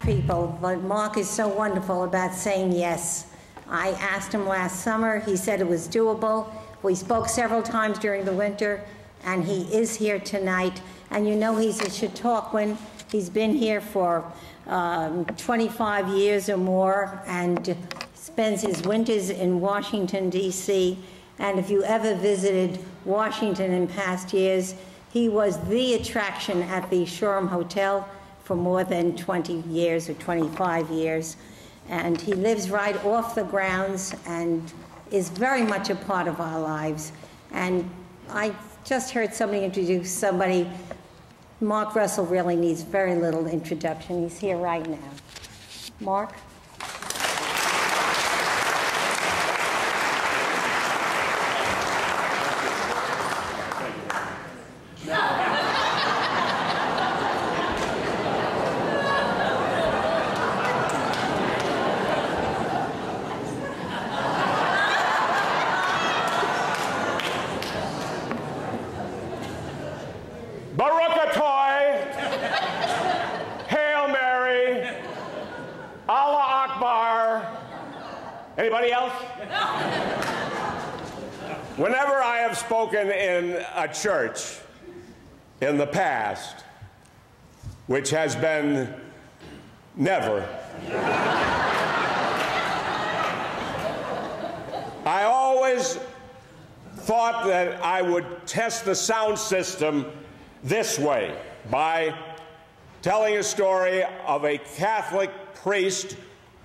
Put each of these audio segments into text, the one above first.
people, but Mark is so wonderful about saying yes. I asked him last summer. He said it was doable. We spoke several times during the winter, and he is here tonight. And you know he's a Chautauquan. He's been here for 25 years or more and spends his winters in Washington, D.C. And if you ever visited Washington in past years, he was the attraction at the Shoreham Hotel for more than 20 years or 25 years. And he lives right off the grounds and is very much a part of our lives. And I just heard somebody introduce somebody. Mark Russell really needs very little introduction. He's here right now. Mark? Anybody else? Whenever I have spoken in a church in the past, which has been never, I always thought that I would test the sound system this way, by telling a story of a Catholic priest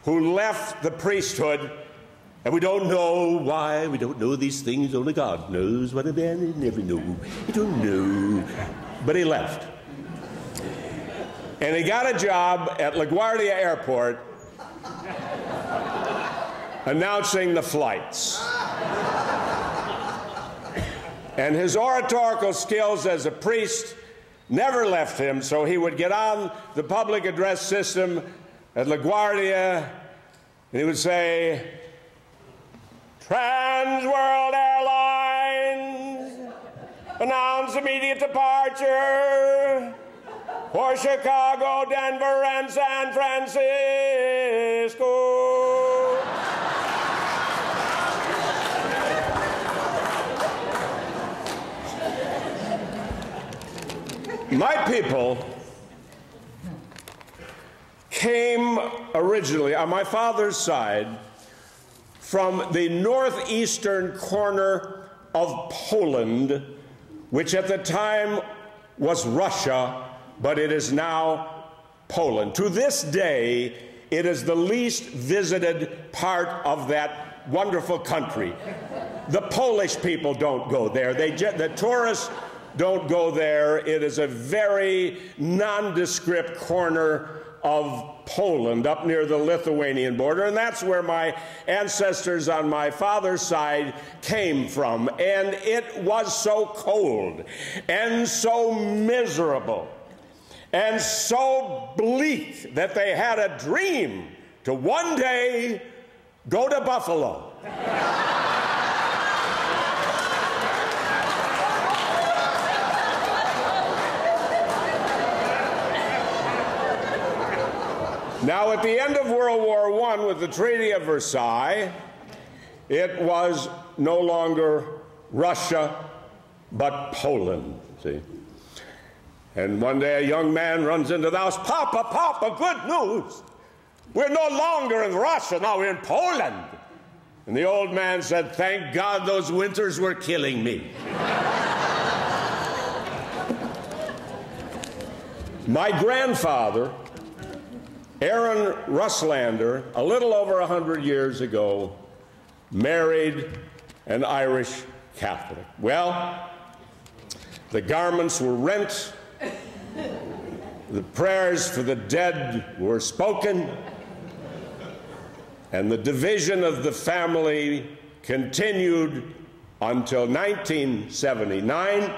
who left the priesthood, and we don't know why, we don't know these things, only God knows what a man never knew. We don't know, but he left. And he got a job at LaGuardia Airport announcing the flights. And his oratorical skills as a priest never left him, so he would get on the public address system at LaGuardia, and he would say, Trans World Airlines announce immediate departure for Chicago, Denver, and San Francisco. My people came originally, on my father's side, from the northeastern corner of Poland, which at the time was Russia, but it is now Poland. To this day, it is the least visited part of that wonderful country. The Polish people don't go there. The tourists don't go there. It is a very nondescript corner of Poland, up near the Lithuanian border, and that's where my ancestors on my father's side came from. And it was so cold and so miserable and so bleak that they had a dream to one day go to Buffalo. Now, at the end of World War I, with the Treaty of Versailles, it was no longer Russia, but Poland, see? And one day a young man runs into the house, Papa, Papa, good news. We're no longer in Russia, now we're in Poland. And the old man said, thank God those winters were killing me. My grandfather, Aaron Russlander, a little over 100 years ago, married an Irish Catholic. Well, the garments were rent, the prayers for the dead were spoken, and the division of the family continued until 1979,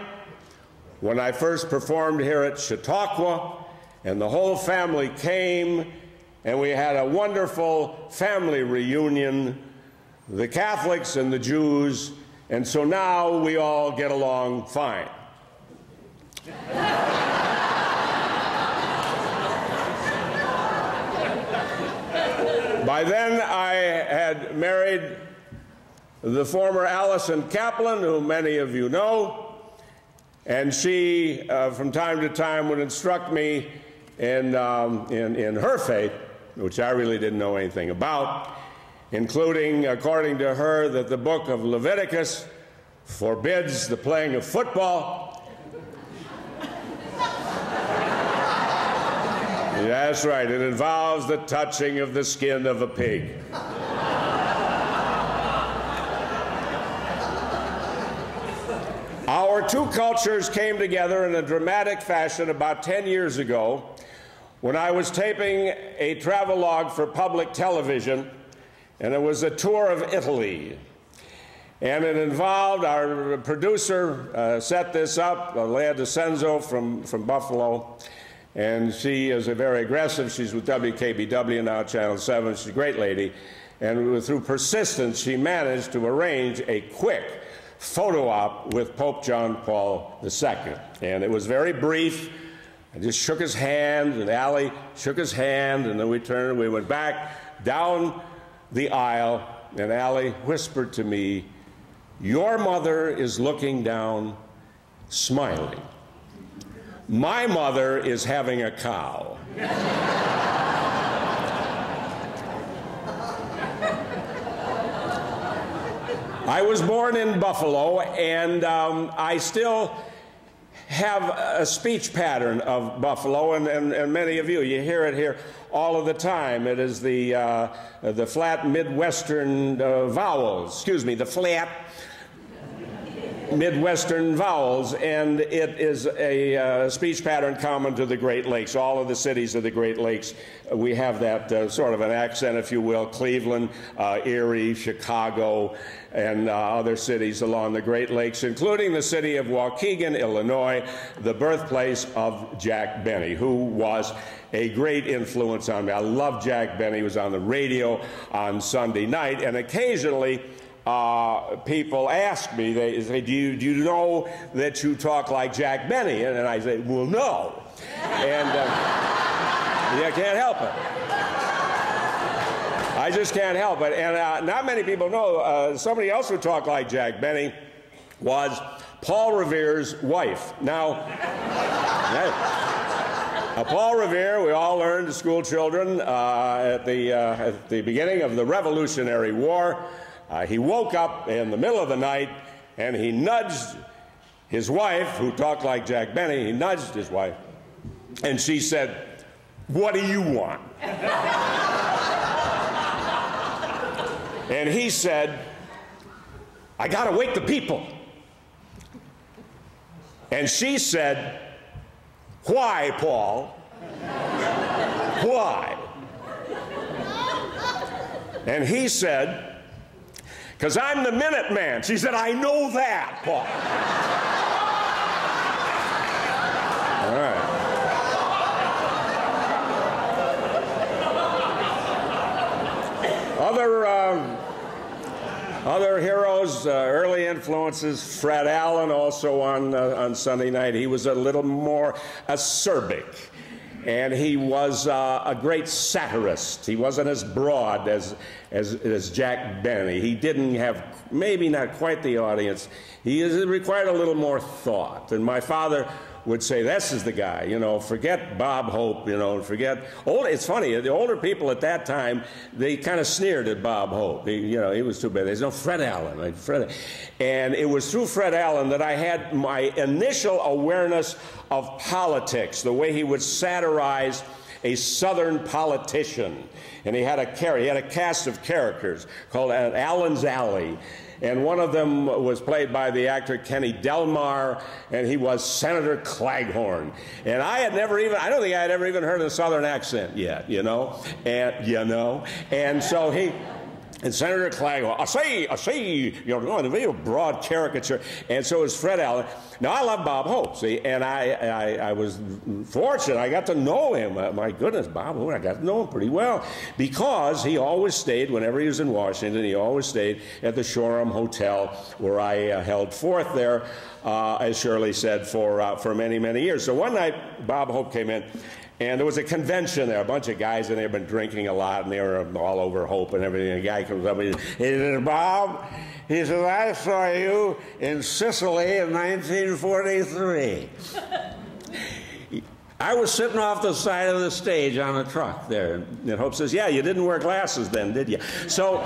when I first performed here at Chautauqua, and the whole family came, and we had a wonderful family reunion, the Catholics and the Jews, and so now we all get along fine. By then, I had married the former Allison Kaplan, who many of you know, and she, from time to time, would instruct me in her faith, which I really didn't know anything about, including, according to her, that the book of Leviticus forbids the playing of football. That's right, it involves the touching of the skin of a pig. Our two cultures came together in a dramatic fashion about 10 years ago when I was taping a travelogue for public television, and it was a tour of Italy. And it involved, our producer set this up, Lea DeCenzo from Buffalo, and she is very aggressive. She's with WKBW now, Channel 7. She's a great lady. And through persistence, she managed to arrange a quick photo op with Pope John Paul II. And it was very brief. I just shook his hand, and Allie shook his hand, and then we turned and we went back down the aisle, and Allie whispered to me, "Your mother is looking down, smiling. My mother is having a cow." I was born in Buffalo, and I still have a speech pattern of Buffalo, and many of you hear it here all of the time. It is the flat Midwestern vowels, excuse me, the flat Midwestern vowels, and it is a speech pattern common to the Great Lakes. All of the cities of the Great Lakes, we have that sort of an accent, if you will. Cleveland, Erie, Chicago, and other cities along the Great Lakes, including the city of Waukegan, Illinois, the birthplace of Jack Benny, who was a great influence on me. I love Jack Benny. He was on the radio on Sunday night, and occasionally people ask me, they say, do you know that you talk like Jack Benny? And I say, well, no. And yeah, I can't help it. I just can't help it. And not many people know somebody else who talked like Jack Benny was Paul Revere's wife. Now, Paul Revere, we all learned as school children at the beginning of the Revolutionary War. He woke up in the middle of the night and he nudged his wife, who talked like Jack Benny. He nudged his wife, and she said, "What do you want?" And he said, "I gotta wake the people." And she said, "Why, Paul? Why?" And he said, "Because I'm the Minuteman." She said, "I know that, Paul." All right. Other heroes, early influences, Fred Allen also on Sunday night. He was a little more acerbic, and he was a great satirist. He wasn't as broad as Jack Benny. He didn't have, maybe not quite the audience. He required a little more thought. And my father would say, "This is the guy, you know, forget Bob Hope, you know, forget." It's funny, the older people at that time, they kind of sneered at Bob Hope. He was too bad. There's no Fred Allen. And it was through Fred Allen that I had my initial awareness of politics, the way he would satirize a Southern politician. And he had a cast of characters called Allen's Alley. And one of them was played by the actor Kenny Delmar, and he was Senator Claghorn. And I don't think I had ever even heard a Southern accent yet, and so and Senator Claghorn, I see, a very broad caricature, and so is Fred Allen. Now, I love Bob Hope, see, and I was fortunate. I got to know him. My goodness, Bob Hope, I got to know him pretty well, because he always stayed, whenever he was in Washington, he always stayed at the Shoreham Hotel, where I held forth there, as Shirley said, for many, many years. So one night, Bob Hope came in, And there was a convention there, a bunch of guys, and they'd been drinking a lot, and they were all over Hope and everything. And a guy comes up and he says, Bob, he says, I saw you in Sicily in 1943. I was sitting off the side of the stage on a truck there. And Hope says, yeah, you didn't wear glasses then, did you? So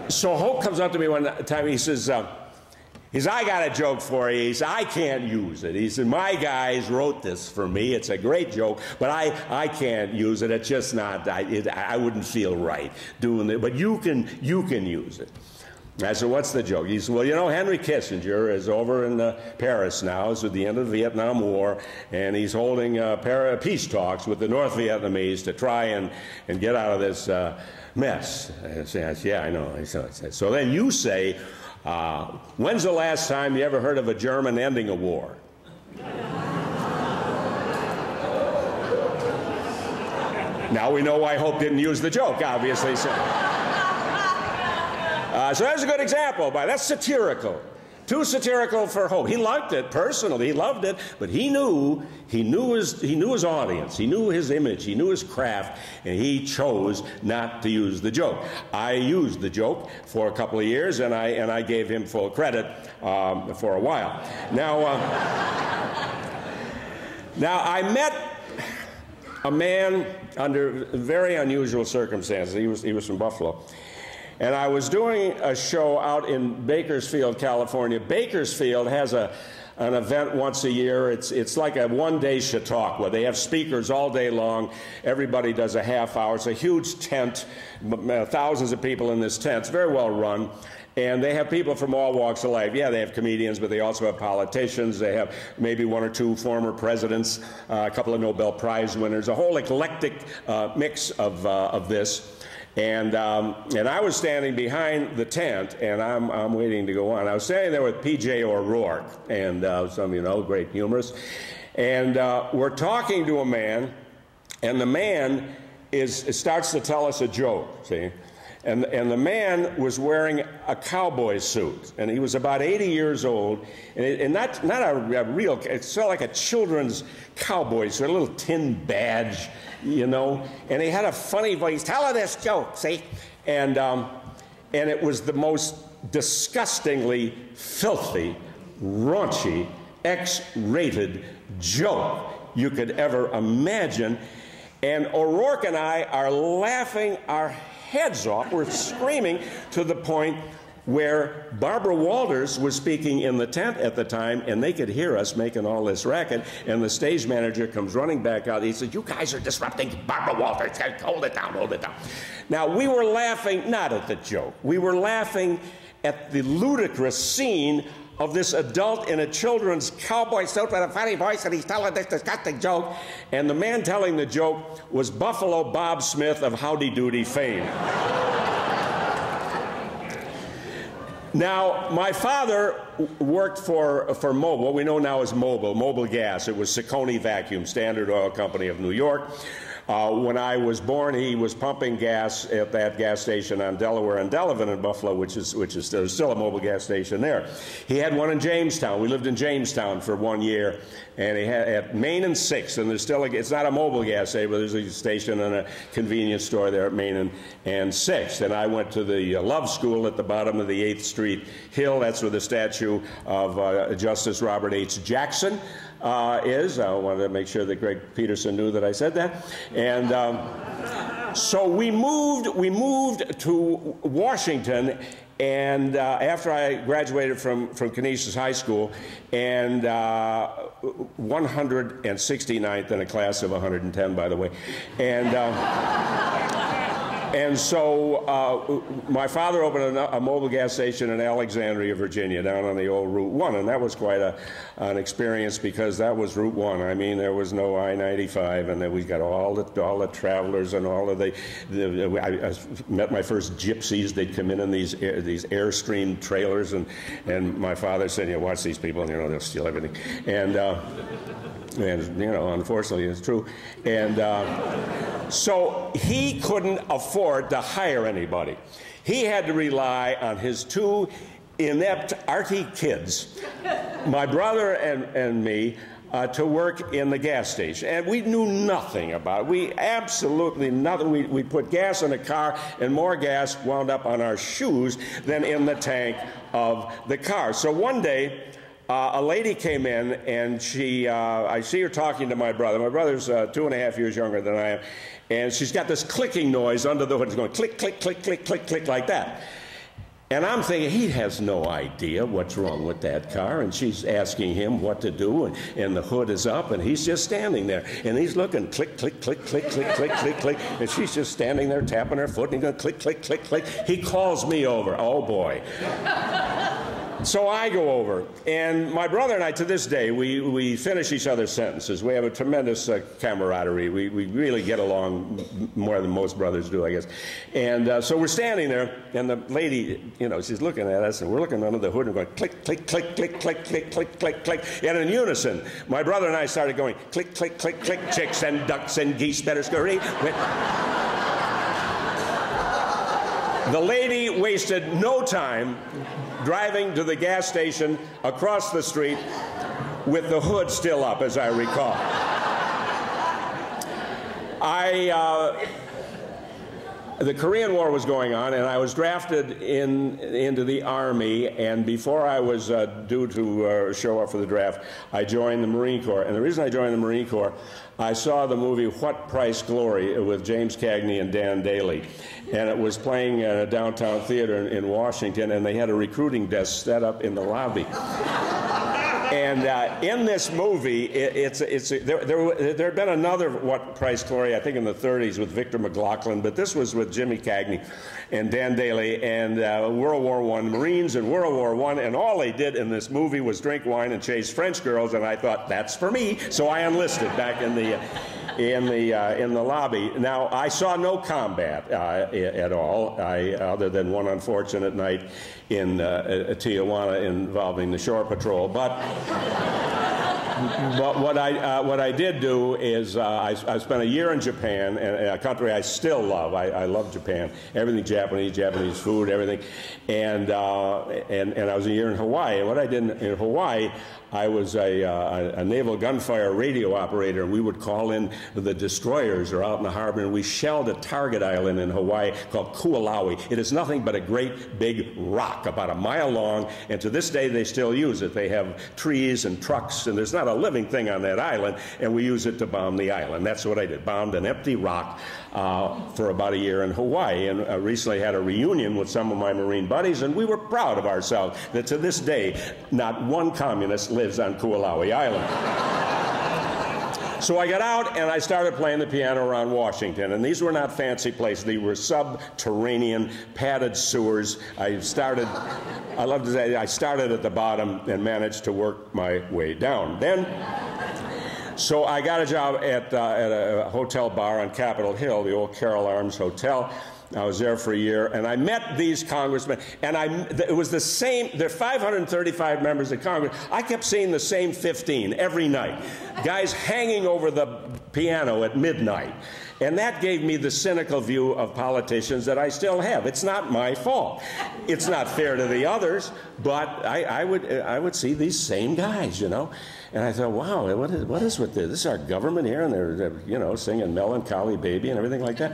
Hope comes up to me one time, he says, I got a joke for you. He said, I can't use it. He said, my guys wrote this for me. It's a great joke, but I can't use it. It's just not, I wouldn't feel right doing it, but you can use it. I said, what's the joke? He said, well, you know, Henry Kissinger is over in Paris now. It's at the end of the Vietnam War, and he's holding peace talks with the North Vietnamese to try and get out of this mess. I said, yeah, I know. So then you say, when's the last time you ever heard of a German ending a war? Now we know why Hope didn't use the joke, obviously. So that's a good example. That's satirical. Too satirical for Hope. He liked it personally. He loved it, but he knew his audience. He knew his image. He knew his craft, and he chose not to use the joke. I used the joke for a couple of years, and I gave him full credit for a while. Now I met a man under very unusual circumstances. He was from Buffalo. And I was doing a show out in Bakersfield, California. Bakersfield has an event once a year. It's like a one-day Chautauqua. They have speakers all day long. Everybody does a half hour. It's a huge tent, thousands of people in this tent. It's very well run. And they have people from all walks of life. Yeah, they have comedians, but they also have politicians. They have maybe one or two former presidents, a couple of Nobel Prize winners, a whole eclectic mix of this. And I was standing behind the tent, and I'm waiting to go on. I was standing there with P.J. O'Rourke, and some of you know, great humorist. And we're talking to a man, and the man starts to tell us a joke, see? And the man was wearing a cowboy suit, and he was about 80 years old, and not a real, it's sort of like a children's cowboy suit, a little tin badge, you know, and he had a funny voice. Tell her this joke, see? And it was the most disgustingly filthy, raunchy, X-rated joke you could ever imagine. And O'Rourke and I are laughing our heads off. We're screaming to the point where Barbara Walters was speaking in the tent at the time, and they could hear us making all this racket, and the stage manager comes running back out. He says, you guys are disrupting Barbara Walters. Hold it down, hold it down. Now, we were laughing not at the joke. We were laughing at the ludicrous scene of this adult in a children's cowboy suit with a funny voice, and he's telling this disgusting joke. And the man telling the joke was Buffalo Bob Smith of Howdy Doody fame. Now, my father worked for Mobil, what we know now as Mobil Gas. It was Ciccone Vacuum, Standard Oil Company of New York. When I was born, he was pumping gas at that gas station on Delaware and Delavan in Buffalo, which is still a Mobil gas station there. He had one in Jamestown. We lived in Jamestown for 1 year, and he had at Main and 6th, and there's still it's not a Mobil gas station, but there's a station and a convenience store there at Main and 6th. And I went to the Love School at the bottom of the 8th Street Hill. That's where the statue of Justice Robert H. Jackson is. I wanted to make sure that Greg Peterson knew that I said that. And so we moved to Washington, and after I graduated from Canisius High School, and 169th in a class of 110, by the way. And so my father opened a Mobil gas station in Alexandria, Virginia, down on the old Route 1, and that was quite an experience because that was Route 1. I mean, there was no I-95, and then we got all the travelers and all of I met my first gypsies. They'd come in these Airstream trailers, and my father said, you know, watch these people, and you know, they'll steal everything. And you know, unfortunately, it's true. And so he couldn't afford to hire anybody. He had to rely on his two inept, arty kids, my brother and me, to work in the gas station. And we knew nothing about it. We absolutely nothing. We put gas in a car, and more gas wound up on our shoes than in the tank of the car. So one day, a lady came in, and I see her talking to my brother. My brother's 2.5 years younger than I am. And she's got this clicking noise under the hood. It's going click, click, click, click, click, click, like that. And I'm thinking, he has no idea what's wrong with that car. And she's asking him what to do, and the hood is up, and he's just standing there. And he's looking, click, click, click, click, click, click, click, click. And she's just standing there tapping her foot, and he's going click, click, click, click. He calls me over. Oh, boy. So I go over, and my brother and I, to this day, we finish each other's sentences. We have a tremendous camaraderie. We really get along more than most brothers do, I guess. And so we're standing there, and the lady, you know, she's looking at us, and we're looking under the hood and going click, click, click, click, click, click, click, click, click. And in unison, my brother and I started going click, click, click, click, chicks and ducks and geese better scurry. The lady wasted no time driving to the gas station across the street with the hood still up, as I recall. The Korean War was going on, and I was drafted into the Army, and before I was due to show up for the draft, I joined the Marine Corps. And the reason I joined the Marine Corps, I saw the movie What Price Glory with James Cagney and Dan Daly. And it was playing at a downtown theater in Washington, and they had a recruiting desk set up in the lobby. And in this movie, there had been another What Price Glory, I think in the 30s, with Victor McLaughlin, but this was with Jimmy Cagney and Dan Daly, and World War I, Marines in World War I, and all they did in this movie was drink wine and chase French girls, and I thought, that's for me, so I enlisted back in the lobby. Now, I saw no combat at all, other than one unfortunate night in Tijuana involving the shore patrol. But what I did do is I spent a year in Japan, and a country I still love. I love Japan. Everything Japanese food, everything. And I was a year in Hawaii. And what I did in Hawaii, I was a naval gunfire radio operator, and we would call in the destroyers or out in the harbor, and we shelled a target island in Hawaii called Kualawi. It is nothing but a great big rock about a mile long, and to this day they still use it. They have trees and trucks, and there's not a living thing on that island, and we use it to bomb the island. That's what I did, bombed an empty rock for about a year in Hawaii, and I recently had a reunion with some of my Marine buddies, and we were proud of ourselves that to this day not one communist lives on Kualawi Island. So I got out and I started playing the piano around Washington, and these were not fancy places. They were subterranean, padded sewers. I love to say, I started at the bottom and managed to work my way down. So I got a job at a hotel bar on Capitol Hill, the old Carroll Arms Hotel. I was there for a year, and I met these congressmen, and it was the same. There are 535 members of Congress. I kept seeing the same 15 every night, guys hanging over the piano at midnight. And that gave me the cynical view of politicians that I still have. It's not my fault. It's not fair to the others, but I would see these same guys, you know. And I thought, wow, what is with this? This is our government here, and they're you know, singing Melancholy Baby and everything like that.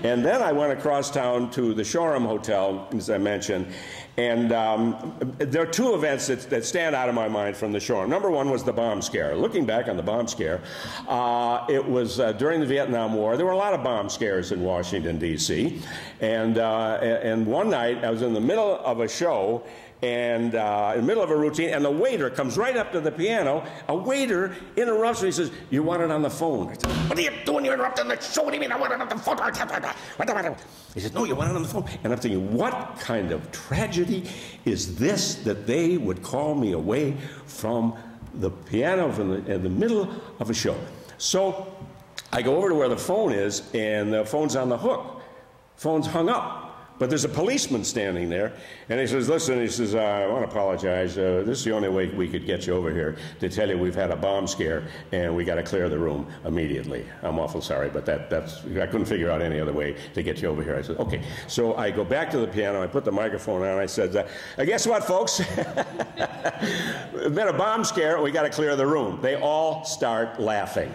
And then I went across town to the Shoreham Hotel, as I mentioned, and there are two events that stand out of my mind from the Shoreham. Number one was the bomb scare. Looking back on the bomb scare, it was during the Vietnam War. There were a lot of bomb scares in Washington, D.C. And one night, I was in the middle of a show, and in the middle of a routine, and the waiter comes right up to the piano. A waiter interrupts me. He says, "You want it on the phone." I said, "What are you doing? You're interrupting the show. What do you mean I want it on the phone?" He said, "No, you want it on the phone." And I'm thinking, what kind of tragedy is this that they would call me away from the piano in the middle of a show? So I go over to where the phone is, and the phone's on the hook. Phone's hung up. But there's a policeman standing there, and he says, listen, he says, I want to apologize. This is the only way we could get you over here to tell you we've had a bomb scare, and we got to clear the room immediately. I'm awful sorry, but that's I couldn't figure out any other way to get you over here. I said, okay. So I go back to the piano, I put the microphone on, I said, guess what, folks? There's been a bomb scare, and we got to clear the room. They all start laughing.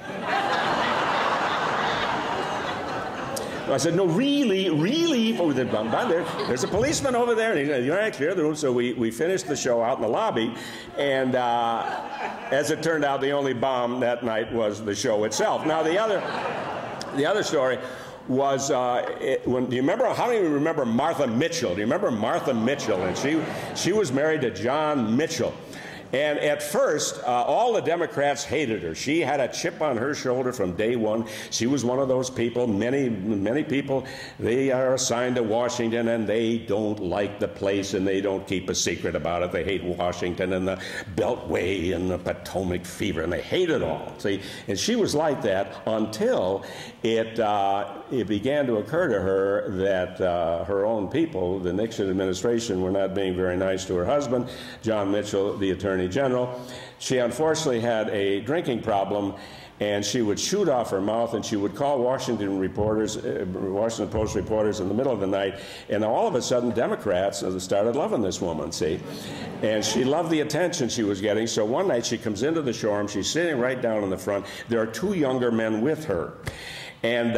I said, no, really? Oh, there's a policeman over there. And he said, all right, clear the room. So we finished the show out in the lobby. And as it turned out, the only bomb that night was the show itself. Now, the other story was, do you remember, how do you remember Martha Mitchell? Do you remember Martha Mitchell? And she was married to John Mitchell. And at first, all the Democrats hated her. She had a chip on her shoulder from day one. She was one of those people, many people, they are assigned to Washington, and they don't like the place, and they don't keep a secret about it. They hate Washington and the Beltway and the Potomac fever, and they hate it all. See, and she was like that until it began to occur to her that her own people, the Nixon administration, were not being very nice to her husband, John Mitchell, the Attorney General. She unfortunately had a drinking problem, and she would shoot off her mouth, and she would call Washington Post reporters in the middle of the night, and all of a sudden Democrats started loving this woman, see? And she loved the attention she was getting, so one night she comes into the showroom, she's sitting right down in the front, there are two younger men with her. And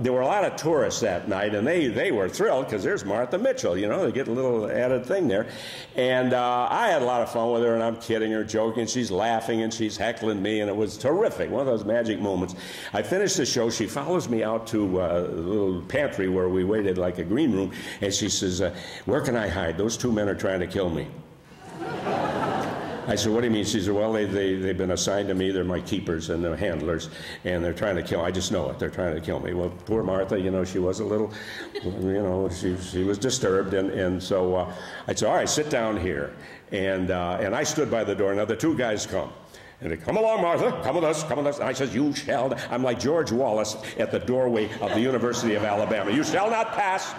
there were a lot of tourists that night, and they were thrilled because there's Martha Mitchell, you know, they get a little added thing there. And I had a lot of fun with her, and I'm kidding her, joking, she's laughing, and she's heckling me, and it was terrific, one of those magic moments. I finished the show, she follows me out to the little pantry where we waited like a green room, and she says, where can I hide? Those two men are trying to kill me. I said, what do you mean? She said, well, they've been assigned to me. They're my keepers and their handlers, and they're trying to kill me. I just know it. They're trying to kill me. Well, poor Martha, you know, she was a little, you know, she was disturbed, and so I said, all right, sit down here. And I stood by the door. Now, the two guys come. And they come along, Martha, come with us, come with us. And I says, you shall, I'm like George Wallace at the doorway of the University of Alabama. You shall not pass.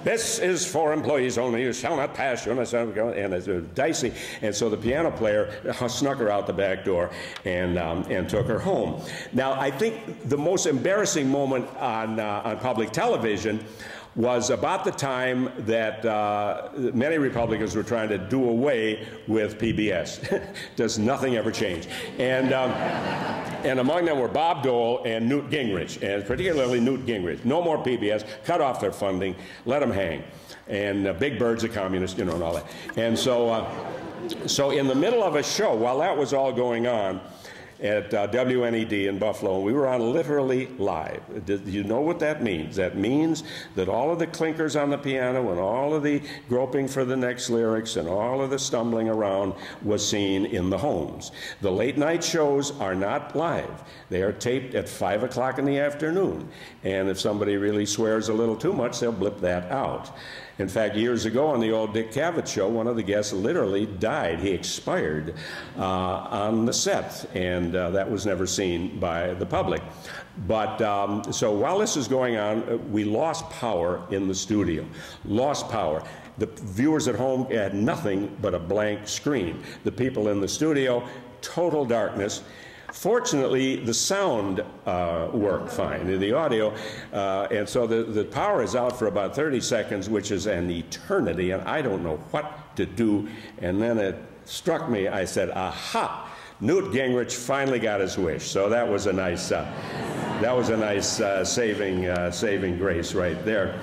This is for employees only. You shall not pass. You understand? And it's dicey. And so the piano player snuck her out the back door and took her home. Now, I think the most embarrassing moment on public television was about the time that many Republicans were trying to do away with PBS. Does nothing ever change? And among them were Bob Dole and Newt Gingrich, and particularly Newt Gingrich. No more PBS, cut off their funding, let them hang. And Big Bird's a communist, you know, and all that. And so in the middle of a show, while that was all going on, at WNED in Buffalo, and we were on literally live. Do you know what that means? That means that all of the clinkers on the piano and all of the groping for the next lyrics and all of the stumbling around was seen in the homes. The late night shows are not live. They are taped at 5 o'clock in the afternoon. And if somebody really swears a little too much, they'll blip that out. In fact, years ago on the old Dick Cavett show, one of the guests literally died. He expired on the set, and that was never seen by the public. But so while this is going on, we lost power in the studio. Lost power. The viewers at home had nothing but a blank screen. The people in the studio, total darkness. Fortunately, the sound worked fine, the audio, and so the power is out for about 30 seconds, which is an eternity, and I don't know what to do. And then it struck me, I said, aha, Newt Gingrich finally got his wish. So that was a nice, saving grace right there.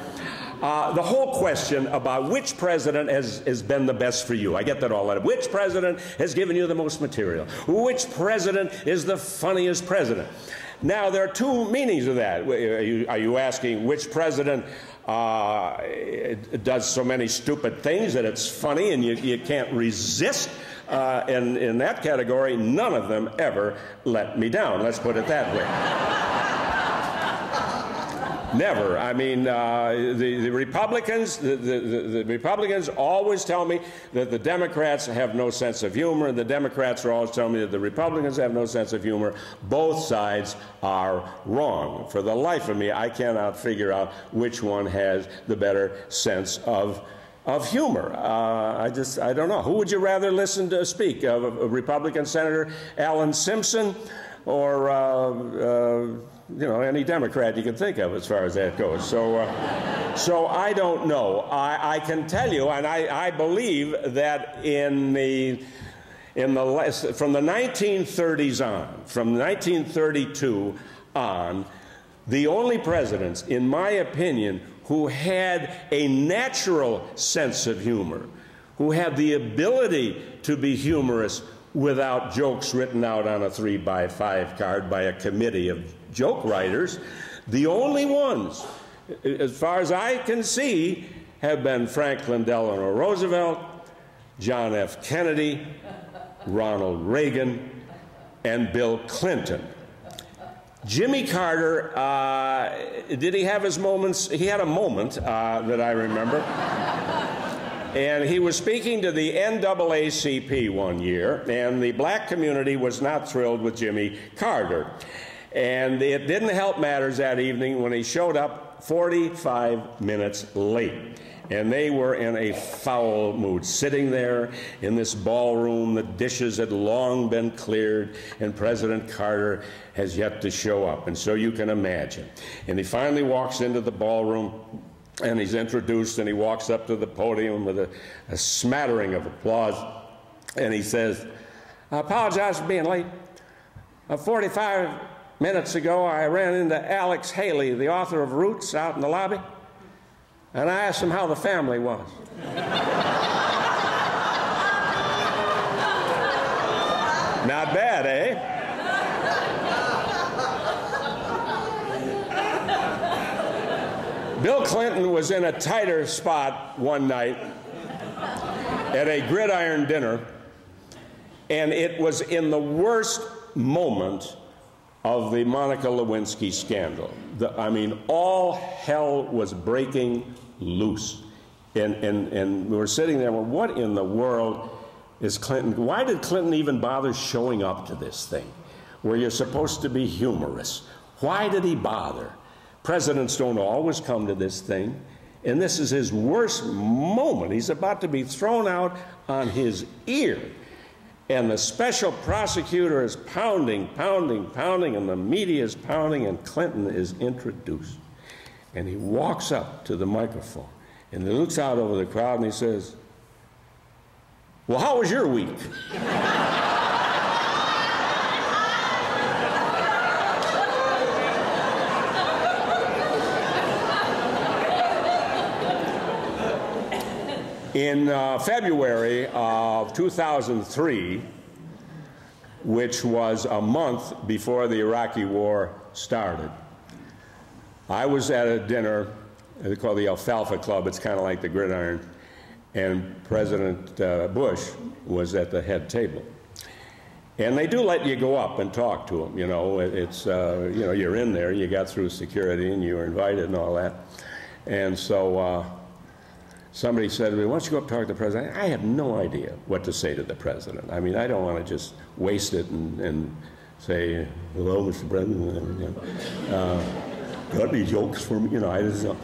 The whole question about which president has been the best for you. I get that all out of which president has given you the most material. Which president is the funniest president? Now, there are two meanings of that. Are you asking which president does so many stupid things that it's funny and you can't resist? In that category, none of them ever let me down. Let's put it that way. Never. I mean, the Republicans, the Republicans always tell me that the Democrats have no sense of humor, and the Democrats are always telling me that the Republicans have no sense of humor. Both sides are wrong. For the life of me, I cannot figure out which one has the better sense of humor. I don't know. Who would you rather listen to speak? A Republican Senator Alan Simpson, or any Democrat you can think of as far as that goes. So I don't know. I can tell you, and I believe that from the 1930s on, from 1932 on, the only presidents, in my opinion, who had a natural sense of humor, who had the ability to be humorous without jokes written out on a 3x5 card by a committee of joke writers, the only ones, as far as I can see, have been Franklin Delano Roosevelt, John F. Kennedy, Ronald Reagan, and Bill Clinton. Jimmy Carter, did he have his moments? He had a moment that I remember. And he was speaking to the NAACP one year, and the black community was not thrilled with Jimmy Carter. And it didn't help matters that evening when he showed up 45 minutes late. And they were in a foul mood, sitting there in this ballroom. The dishes had long been cleared, and President Carter has yet to show up. And so you can imagine. And he finally walks into the ballroom, and he's introduced, and he walks up to the podium with a smattering of applause. And he says, "I apologize for being late. 45 minutes ago, I ran into Alex Haley, the author of Roots, out in the lobby, and I asked him how the family was." Not bad, eh? Bill Clinton was in a tighter spot one night at a gridiron dinner, and it was in the worst moment of the Monica Lewinsky scandal. I mean, all hell was breaking loose. And we were sitting there, well, what in the world is Clinton? Why did Clinton even bother showing up to this thing where you're supposed to be humorous? Why did he bother? Presidents don't always come to this thing, and this is his worst moment. He's about to be thrown out on his ear. And the special prosecutor is pounding, pounding, pounding, and the media is pounding, and Clinton is introduced. And he walks up to the microphone, and he looks out over the crowd, and he says, "Well, how was your week?" In February of 2003, which was a month before the Iraqi war started, I was at a dinner, they call it the Alfalfa Club, it's kind of like the Gridiron, and President Bush was at the head table. And they do let you go up and talk to him, you know, you're in there, you got through security and you were invited and all that. And so, somebody said to me, "Why don't you go up and talk to the president?" I have no idea what to say to the president. I mean, I don't want to just waste it and say, "Hello, Mr. President. Got any jokes for me?" You know, I just don't.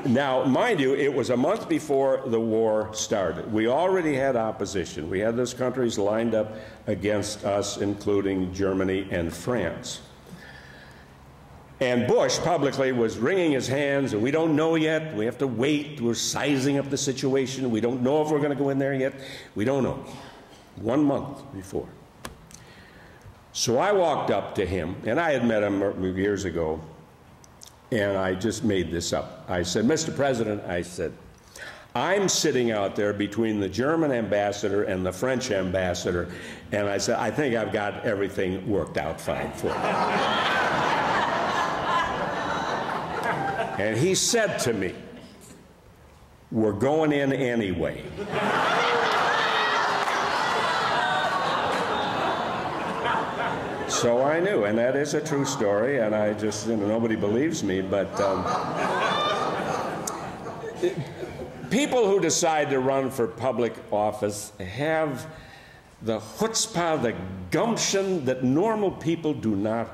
Now, mind you, it was a month before the war started. We already had opposition. We had those countries lined up against us, including Germany and France. And Bush publicly was wringing his hands, and we don't know yet. We have to wait. We're sizing up the situation. We don't know if we're going to go in there yet. We don't know. 1 month before. So I walked up to him, and I had met him years ago, and I just made this up. I said, "Mr. President," I said, "I'm sitting out there between the German ambassador and the French ambassador," and I said, "I think I've got everything worked out fine for you." And he said to me, "We're going in anyway." So I knew, and that is a true story, and I just, nobody believes me, but people who decide to run for public office have the chutzpah, the gumption that normal people do not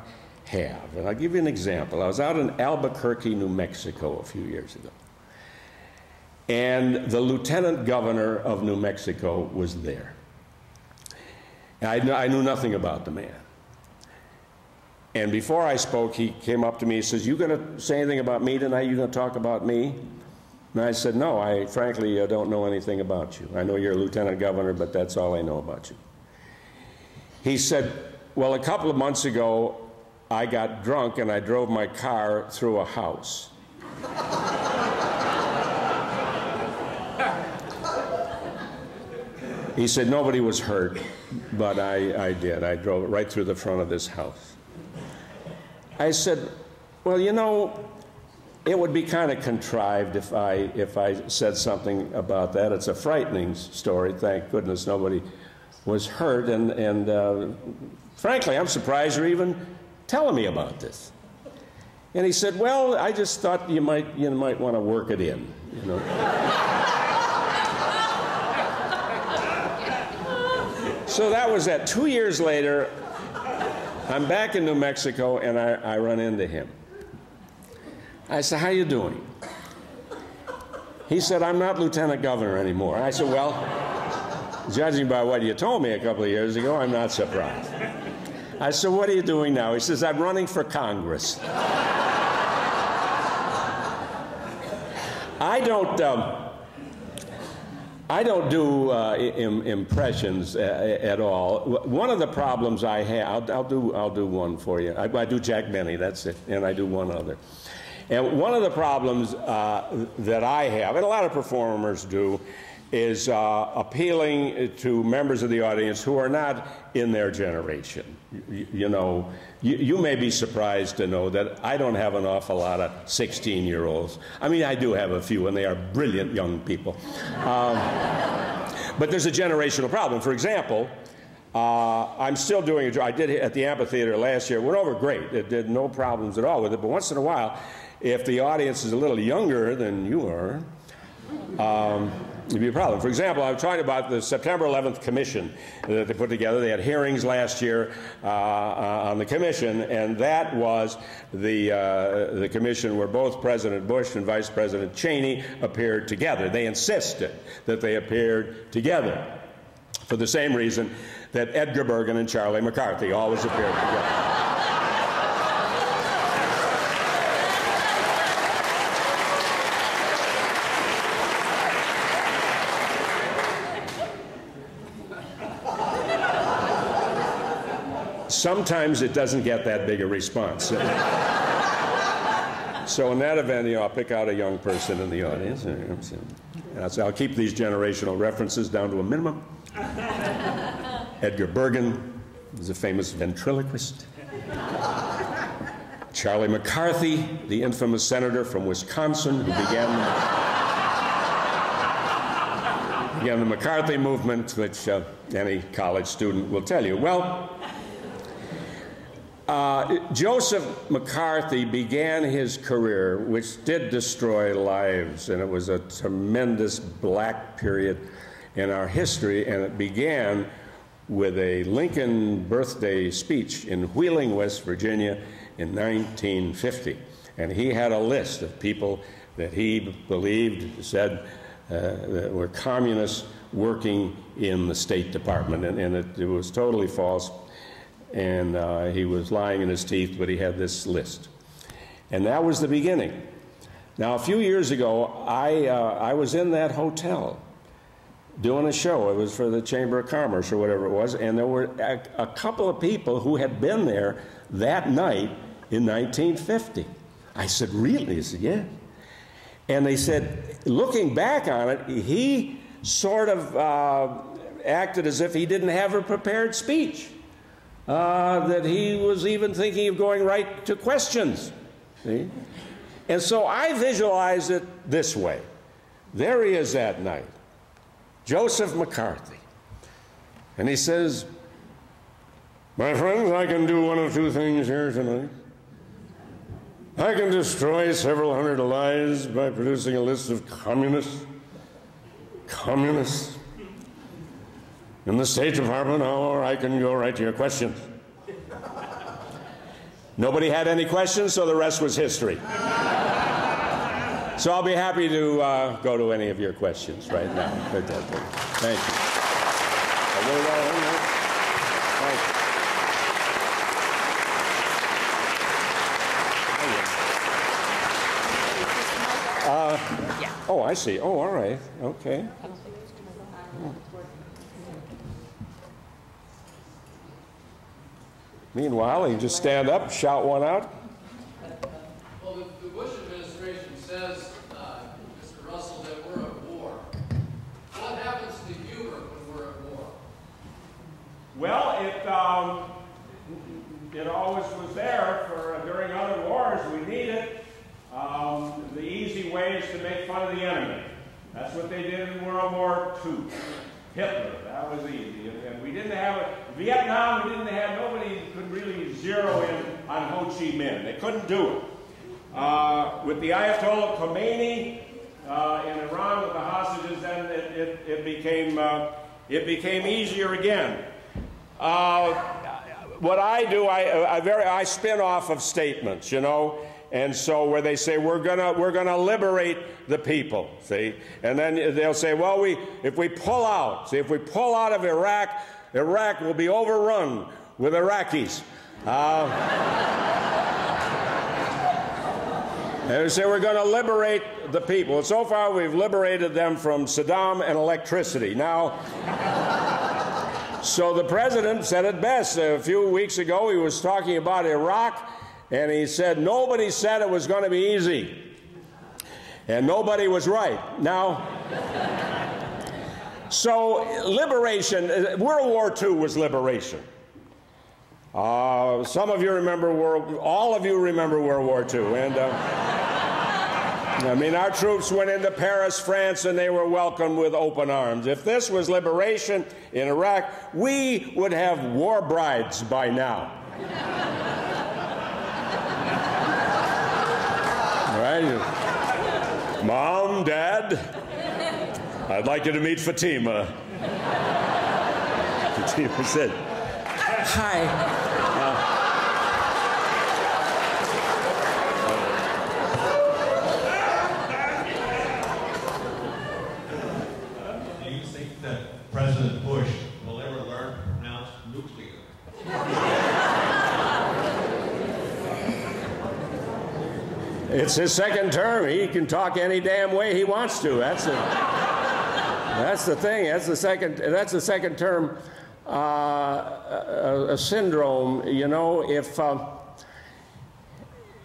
have. And I'll give you an example. I was out in Albuquerque, New Mexico a few years ago, and the lieutenant governor of New Mexico was there. And I knew nothing about the man. And before I spoke, he came up to me, he says, "You going to say anything about me tonight? You going to talk about me?" And I said, "No, I frankly don't know anything about you. I know you're a lieutenant governor, but that's all I know about you." He said, "Well, a couple of months ago, I got drunk and I drove my car through a house." He said, "Nobody was hurt, but I did. I drove it right through the front of this house." I said, "Well, it would be kind of contrived if I said something about that. It's a frightening story. Thank goodness nobody was hurt. And frankly, I'm surprised you're even telling me about this." And he said, "Well, I just thought you might want to work it in, So that was that. 2 years later, I'm back in New Mexico, and I run into him. I said, "How you doing?" He said, "I'm not lieutenant governor anymore." I said, "Well, judging by what you told me a couple of years ago, I'm not surprised." I said, "What are you doing now?" He says, "I'm running for Congress." I don't do impressions at all. One of the problems I have, I'll do one for you. I do Jack Benny, that's it, and I do one other. And one of the problems that I have, and a lot of performers do, is appealing to members of the audience who are not in their generation. You may be surprised to know that I don't have an awful lot of 16-year-olds. I mean, I do have a few, and they are brilliant young people. But there's a generational problem. For example, I'm still doing a job. I did it at the amphitheater last year. It went over great. It did no problems at all with it. But once in a while, if the audience is a little younger than you are, it'd be a problem. For example, I was talking about the September 11th commission that they put together. They had hearings last year on the commission, and that was the commission where both President Bush and Vice President Cheney appeared together. They insisted that they appeared together for the same reason that Edgar Bergen and Charlie McCarthy always appeared together. Sometimes it doesn't get that big a response. So in that event, I'll pick out a young person in the audience. I'll keep these generational references down to a minimum. Edgar Bergen was a famous ventriloquist. Charlie McCarthy, the infamous senator from Wisconsin who began the McCarthy movement, which any college student will tell you. Well, Joseph McCarthy began his career, which did destroy lives, and it was a tremendous black period in our history, and it began with a Lincoln birthday speech in Wheeling, West Virginia in 1950. And he had a list of people that he believed said that were communists working in the State Department, and it was totally false. And he was lying in his teeth, but he had this list. And that was the beginning. Now, a few years ago, I was in that hotel doing a show. It was for the Chamber of Commerce or whatever it was, and there were a couple of people who had been there that night in 1950. I said, "Really?" He said, "Yeah." And they said, looking back on it, he sort of acted as if he didn't have a prepared speech. That he was even thinking of going right to questions. See? And so I visualize it this way. There he is that night, Joseph McCarthy. And he says, My friends, I can do one of two things here tonight. I can destroy several hundred lives by producing a list of communists in the State Department, or I can go right to your questions. Nobody had any questions, so the rest was history. So I'll be happy to go to any of your questions right now. Thank you. Thank you. Oh, I see. Oh, all right. Okay. Meanwhile, you just stand up, shout one out. Well, the Bush administration says, Mr. Russell, that we're at war. What happens to humor when we're at war? Well, it always was there during other wars. We need it. The easy way is to make fun of the enemy. That's what they did in World War II. Hitler, that was easy. And we didn't have it. Vietnam, nobody could really zero in on Ho Chi Minh. They couldn't do it. With the Ayatollah Khomeini in Iran with the hostages, then it became easier again. What I do, I spin off of statements, you know. And so where they say, we're gonna liberate the people, see? And then they'll say, well, if we pull out of Iraq, Iraq will be overrun with Iraqis. And they say, we're gonna liberate the people. And so far, we've liberated them from Saddam and electricity. Now, so the president said it best. A few weeks ago, he was talking about Iraq, and he said, nobody said it was going to be easy. And nobody was right. Now, so liberation, World War II was liberation. Some of you remember, all of you remember World War II. And I mean, our troops went into Paris, France, and they were welcomed with open arms. If this was liberation in Iraq, we would have war brides by now. Right? Mom, Dad, I'd like you to meet Fatima. Fatima said, hi. Do you think that President Bush will ever learn to pronounce nuclear? It's his second term. He can talk any damn way he wants to. That's the thing. That's the second term a syndrome. You know, if I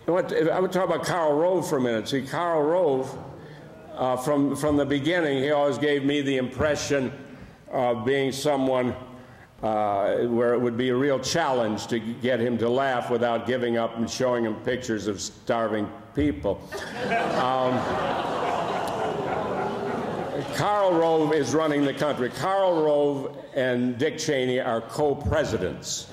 would talk about Karl Rove for a minute. See, Karl Rove, from the beginning, he always gave me the impression of being someone where it would be a real challenge to get him to laugh without giving up and showing him pictures of starving people. Karl Rove is running the country. Karl Rove and Dick Cheney are co-presidents.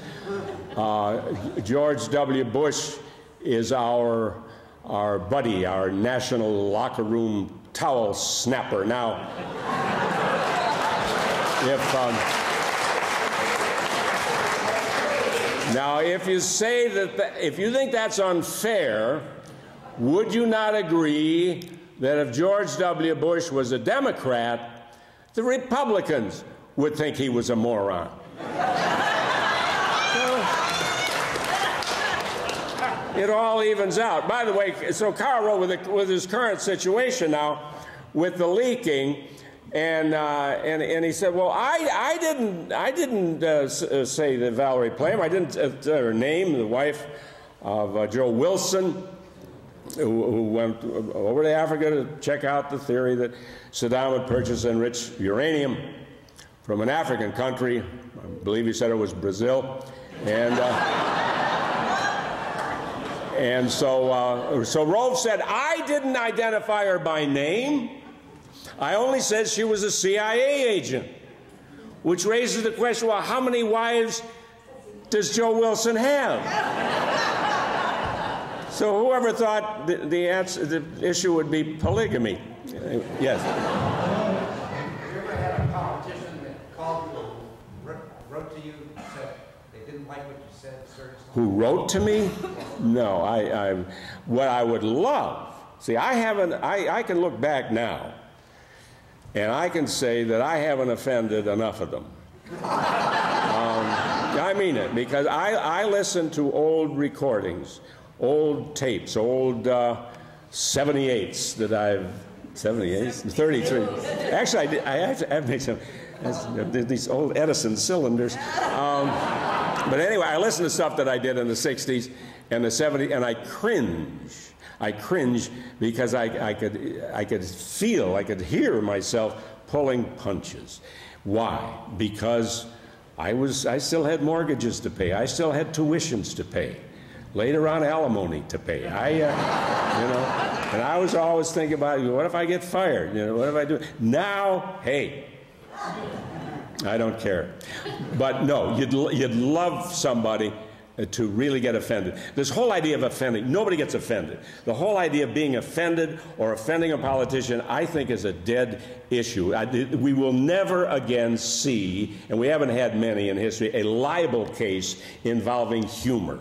George W. Bush is our buddy, our national locker room towel snapper. Now, if you say if you think that's unfair, would you not agree that if George W. Bush was a Democrat, the Republicans would think he was a moron? It all evens out. By the way, so Karl Rove, with his current situation now, with the leaking, and he said, well, I didn't say that Valerie Plame, I didn't her name, the wife of Joe Wilson, who went over to Africa to check out the theory that Saddam had purchased enriched uranium from an African country. I believe he said it was Brazil. And so Rove said, I didn't identify her by name. I only said she was a CIA agent, which raises the question, well, how many wives does Joe Wilson have? So whoever thought the issue would be polygamy? Yes. Have you ever had a politician that called you, wrote to you, and said they didn't like what you said? Who wrote to me? No. What I would love. See, I can look back now, and I can say that I haven't offended enough of them. I mean it, because I listen to old recordings, old tapes, old 78s that I've, 78s? 33. Actually, I've made some, these old Edison cylinders. But anyway, I listen to stuff that I did in the 60s and the 70s, and I cringe. I cringe because I could feel, I could hear myself pulling punches. Why? Because I still had mortgages to pay. I still had tuitions to pay. Later on, alimony to pay. You know, and I was always thinking about, what if I get fired? You know, what if I do? Now, hey, I don't care. But no, you'd love somebody to really get offended. This whole idea of offending, nobody gets offended. The whole idea of being offended or offending a politician, I think, is a dead issue. We will never again see, and we haven't had many in history, a libel case involving humor.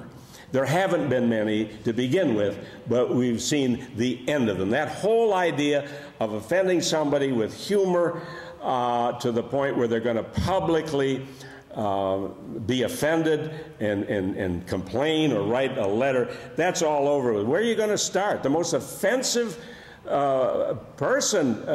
There haven't been many to begin with, but we've seen the end of them. That whole idea of offending somebody with humor to the point where they're going to publicly be offended and complain or write a letter, that's all over with. Where are you going to start? The most offensive person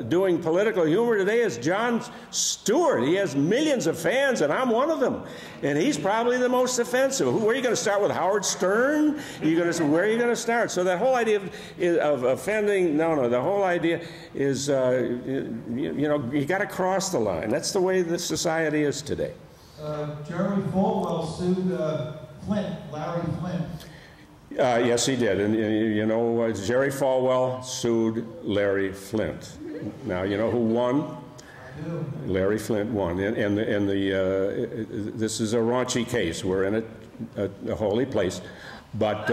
doing political humor today is Jon Stewart. He has millions of fans, and I'm one of them. And he's probably the most offensive. Where are you going to start with? Howard Stern? Where are you going to start? So that whole idea of offending, no, the whole idea is, you know, you got to cross the line. That's the way this society is today. Jeremy Falwell sued Larry Flint. Yes, he did. And you know, Jerry Falwell sued Larry Flint. Now, you know who won? I do. Larry Flint won. And this is a raunchy case. We're in a holy place. But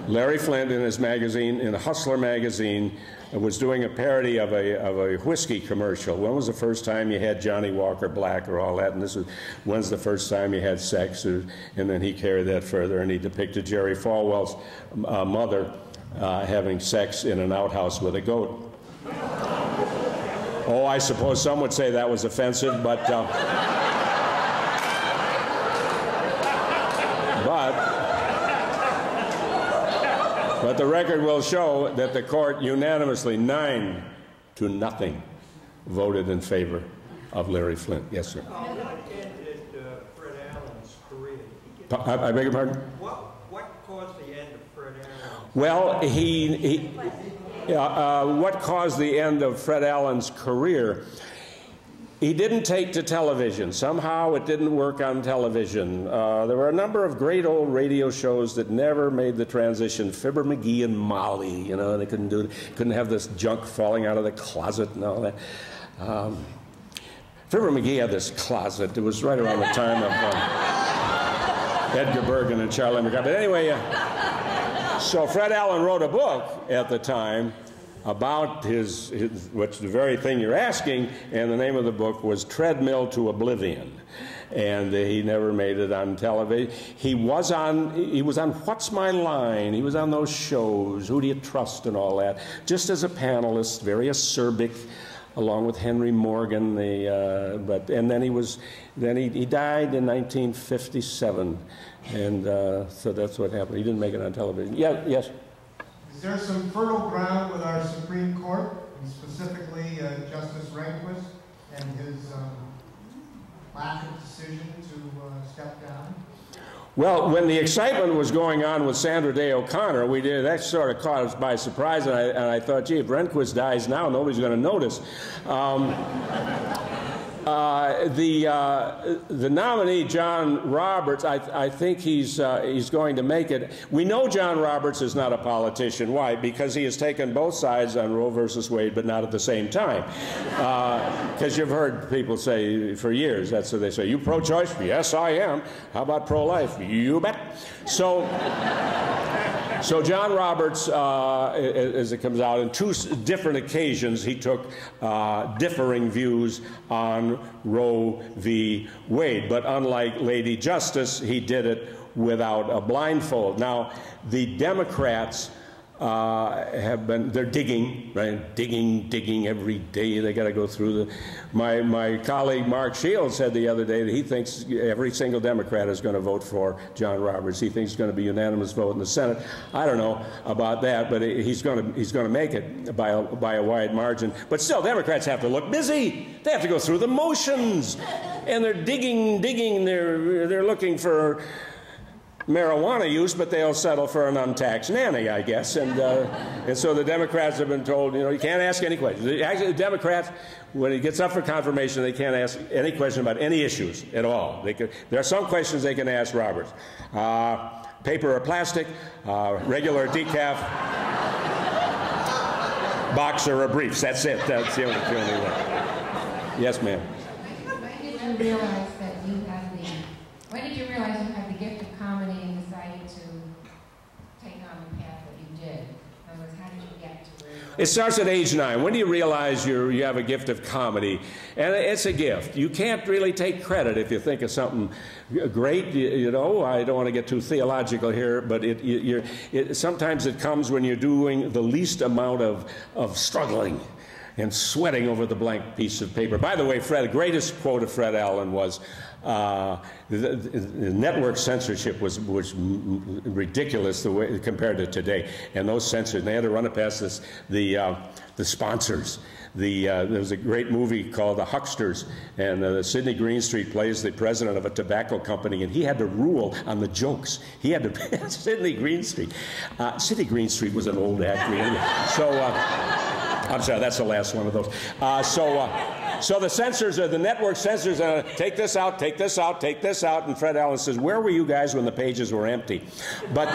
Larry Flint, in his magazine, in Hustler magazine, was doing a parody of a whiskey commercial. When was the first time you had Johnny Walker Black or all that? And this was, when's the first time you had sex? And then he carried that further, and he depicted Jerry Falwell's mother having sex in an outhouse with a goat. Oh, I suppose some would say that was offensive, but the record will show that the court unanimously, 9-0, voted in favor of Larry Flint. Yes, sir. What ended Fred Allen's career? I beg your pardon? What caused the end of Fred Allen's? Well, what caused the end of Fred Allen's career? He didn't take to television. Somehow it didn't work on television. There were a number of great old radio shows that never made the transition. Fibber McGee and Molly, you know, they couldn't have this junk falling out of the closet and all that. Fibber McGee had this closet. It was right around the time of Edgar Bergen and Charlie Mccarthy. But anyway, so Fred Allen wrote a book at the time about his, which is the very thing you're asking, and the name of the book was Treadmill to Oblivion. And he never made it on television. He was on What's My Line? He was on those shows, Who Do You Trust and all that, just as a panelist, very acerbic, along with Henry Morgan. And then he died in 1957, and so that's what happened. He didn't make it on television. Yeah, yes. Is there some fertile ground with our Supreme Court, and specifically Justice Rehnquist and his lack of decision to step down? Well, when the excitement was going on with Sandra Day O'Connor, that sort of caught us by surprise, and I thought, gee, if Rehnquist dies now, nobody's going to notice. The nominee, John Roberts, I think he's going to make it. We know John Roberts is not a politician. Why? Because he has taken both sides on Roe versus Wade, but not at the same time. Because you've heard people say for years, that's what they say. You pro-choice? Yes, I am. How about pro-life? You bet. So John Roberts, as it comes out, on two different occasions, he took differing views on Roe v. Wade. But unlike Lady Justice, he did it without a blindfold. Now, the Democrats they're digging, right? Digging every day. They got to go through my colleague Mark Shields said the other day that he thinks every single Democrat is going to vote for John Roberts. He thinks it's going to be a unanimous vote in the Senate. I don't know about that, but he's going to make it by a wide margin. But still, Democrats have to look busy. They have to go through the motions, and they're digging. They're looking for marijuana use, but they'll settle for an untaxed nanny, I guess. And so the Democrats have been told, you can't ask any questions. Actually, the Democrats, when it gets up for confirmation, they can't ask any question about any issues at all. There are some questions they can ask Roberts. Paper or plastic, regular decaf, boxer or briefs. That's it. That's the only one. Yes, ma'am. When did you realize that you had when did you realize you had the gift of comedy and decided to take on the path that you did? In other words, how did you get to where you were? It starts at age 9. When do you realize you have a gift of comedy? And it's a gift. You can't really take credit if you think of something great. I don't want to get too theological here, but sometimes it comes when you're doing the least amount of struggling and sweating over the blank piece of paper. By the way, the greatest quote of Fred Allen was, the network censorship was ridiculous the way compared to today. And those censors, they had to run it past the sponsors. There was a great movie called The Hucksters, and Sidney Greenstreet plays the president of a tobacco company, and he had to rule on the jokes. He had to, Sidney Greenstreet. Sidney Greenstreet was an old actor. I'm sorry, that's the last one of those. So the censors, the network censors, take this out, take this out, take this out, and Fred Allen says, where were you guys when the pages were empty? But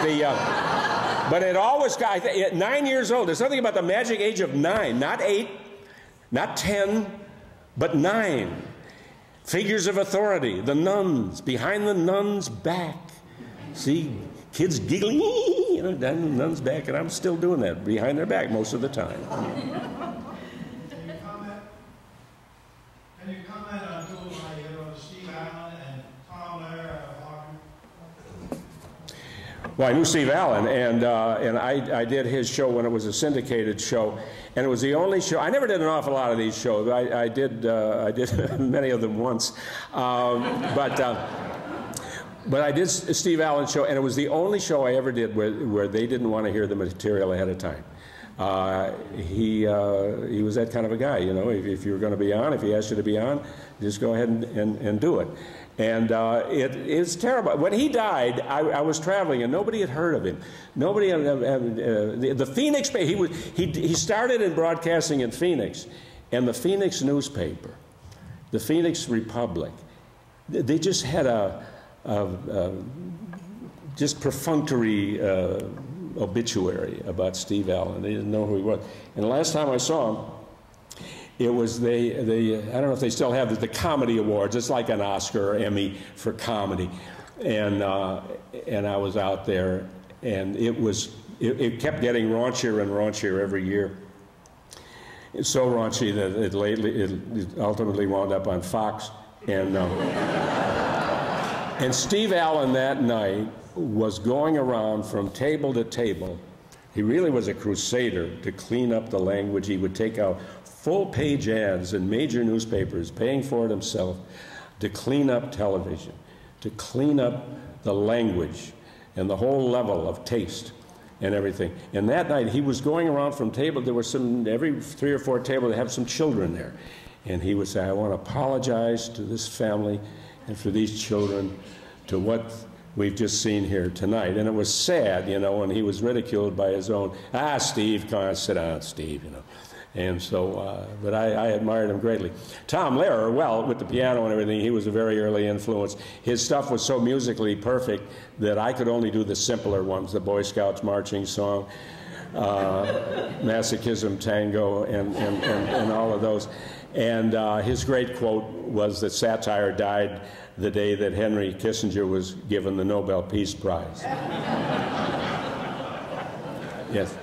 but it always got, at 9 years old, there's something about the magic age of 9, not 8, not 10, but 9. Figures of authority, the nuns, behind the nun's back. See, kids giggling, down the nun's back, and I'm still doing that behind their back most of the time. Can you comment on tools like Steve Allen and Tom Lehrer? Well, I knew Steve Allen, and I did his show when it was a syndicated show, and it was the only show. I never did an awful lot of these shows. I did many of them once, but I did Steve Allen's show, and it was the only show I ever did where they didn't want to hear the material ahead of time. He was that kind of a guy, if you were going to be on, if he asked you to be on, just go ahead and do it. And it is terrible. When he died, I was traveling, and nobody had heard of him. Nobody, the Phoenix, he started in broadcasting in Phoenix, and the Phoenix newspaper, the Phoenix Republic, they just had just perfunctory obituary about Steve Allen. They didn't know who he was. And the last time I saw him, it was I don't know if they still have the comedy awards. It's like an Oscar or Emmy for comedy. And I was out there, and it kept getting raunchier and raunchier every year. It's so raunchy that it ultimately wound up on Fox. And Steve Allen that night was going around from table to table. He really was a crusader to clean up the language. He would take out full-page ads in major newspapers, paying for it himself, to clean up television, to clean up the language and the whole level of taste and everything. And that night, he was going around from table. There were every 3 or 4 tables, they have some children there. And he would say, I want to apologize to this family and for these children to what we've just seen here tonight. And it was sad, when he was ridiculed by his own, Steve, come on, sit down, Steve, And so, but I admired him greatly. Tom Lehrer, well, with the piano and everything, he was a very early influence. His stuff was so musically perfect that I could only do the simpler ones, the Boy Scouts marching song, Masochism Tango, and all of those. And his great quote was that satire died the day that Henry Kissinger was given the Nobel Peace Prize. Yes?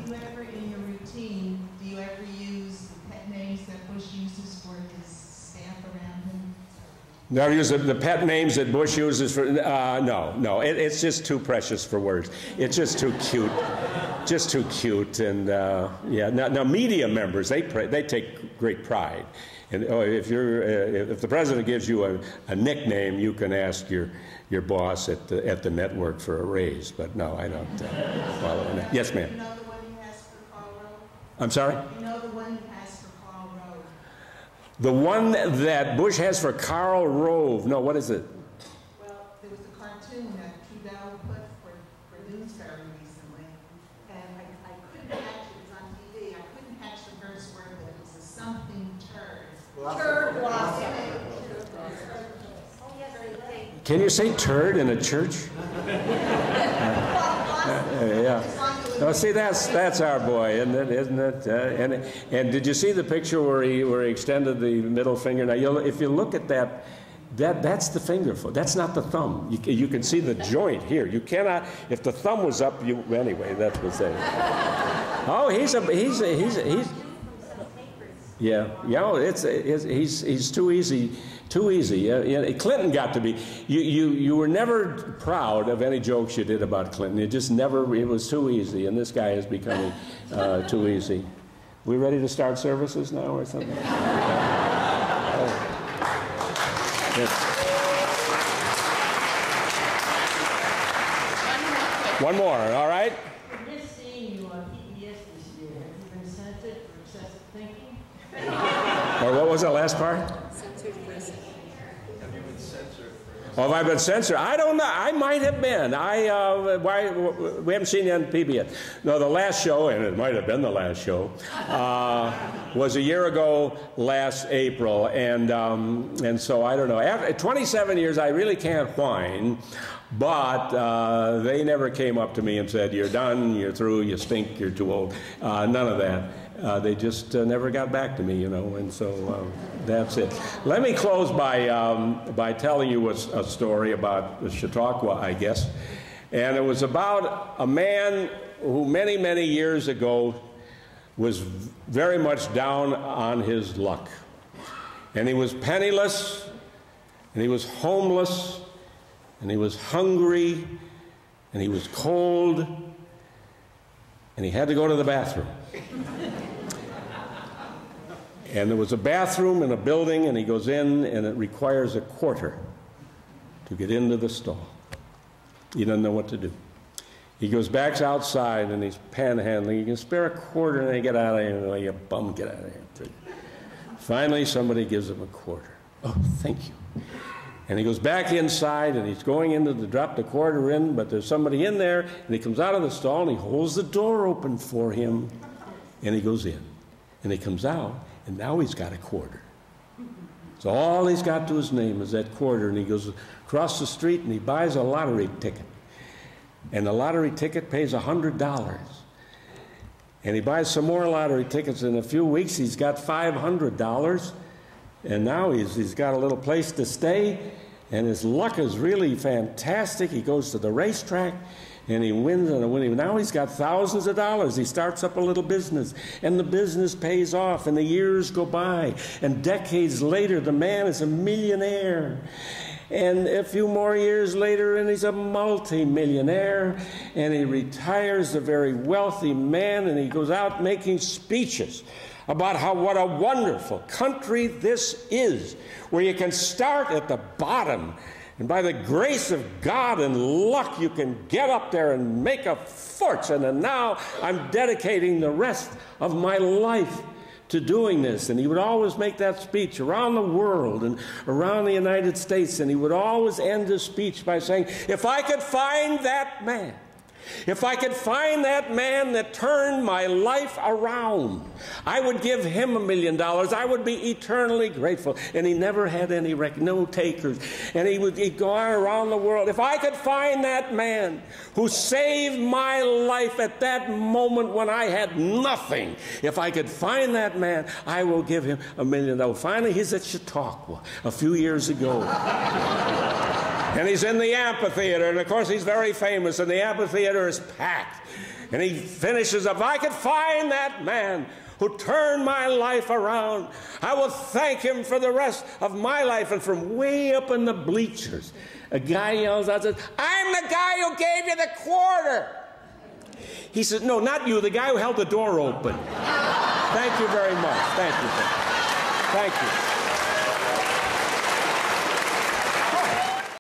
Do you ever, in your routine, do you ever use the pet names that Bush uses for his staff around him? Never use the pet names that Bush uses for, no. It's just too precious for words. It's just too cute. Just too cute. And yeah, now media members, they take great pride. And if the president gives you a nickname, you can ask your boss at the network for a raise. But no, I don't follow that. Yes, ma'am. You know the one he has for Karl Rove? I'm sorry? You know the one he has for Karl Rove? The one that Bush has for Karl Rove. No, what is it? Well, there was a cartoon that Trudeau put for Doonesbury recently, and I couldn't catch it. It was on TV. I couldn't catch the first word, but it was a something turd. Turd blossom. Can you say turd in a church? Yeah. No, see, that's our boy, isn't it? And did you see the picture where he extended the middle finger? Now, if you look at that, that's the finger. That's not the thumb. You can see the joint here. You cannot. If the thumb was up, anyway. That's what's saying. Oh, he's yeah. He's too easy. Too easy. Clinton got to be. You were never proud of any jokes you did about Clinton. It just never. It was too easy, and this guy is becoming too easy. We ready to start services now, or something? Yes. One more. All right. We're just seeing you on PBS this year. Have you been censored for excessive thinking? Or what was the last part? Oh, have I been censored? I don't know. I might have been. We haven't seen you on PBS. No, the last show, and it might have been the last show, was a year ago last April, and so I don't know. After 27 years, I really can't whine, but they never came up to me and said, "You're done, you're through, you stink, you're too old." None of that. They just never got back to me, and so that's it. Let me close by telling you a story about Chautauqua, I guess. And it was about a man who many, many years ago was very much down on his luck. And he was penniless, and he was homeless, and he was hungry, and he was cold, and he had to go to the bathroom. And there was a bathroom in a building, and he goes in, and it requires a quarter to get into the stall. He doesn't know what to do. He goes back outside, and he's panhandling. You can spare a quarter, and they get out of here. Oh, you bum, get out of here. Finally, somebody gives him a quarter. Oh, thank you. And he goes back inside, and he's going in to drop the quarter in, but there's somebody in there, and he comes out of the stall, and he holds the door open for him, and he goes in. And he comes out, and now he's got a quarter. So all he's got to his name is that quarter, and he goes across the street, and he buys a lottery ticket. And the lottery ticket pays $100. And he buys some more lottery tickets. In a few weeks, he's got $500. And now he's got a little place to stay, and his luck is really fantastic. He goes to the racetrack, and he wins and wins. Now he's got thousands of dollars. He starts up a little business, and the business pays off, and the years go by. And decades later, the man is a millionaire. And a few more years later, and he's a multi-millionaire, and he retires a very wealthy man, and he goes out making speeches about what a wonderful country this is, where you can start at the bottom, and by the grace of God and luck, you can get up there and make a fortune. And now I'm dedicating the rest of my life to doing this. And he would always make that speech around the world and around the United States, and he would always end his speech by saying, if I could find that man If I could find that man that turned my life around, I would give him $1 million. I would be eternally grateful. And he never had any no takers. And he'd go around the world. If I could find that man who saved my life at that moment when I had nothing, if I could find that man, I will give him $1 million. Finally, he's at Chautauqua a few years ago. And he's in the amphitheater, and of course he's very famous, and the amphitheater is packed. And he finishes up, if I could find that man who turned my life around, I will thank him for the rest of my life. And from way up in the bleachers, a guy yells out, says, I'm the guy who gave you the quarter. He says, no, not you, the guy who held the door open. Thank you very much. Thank you. Thank you.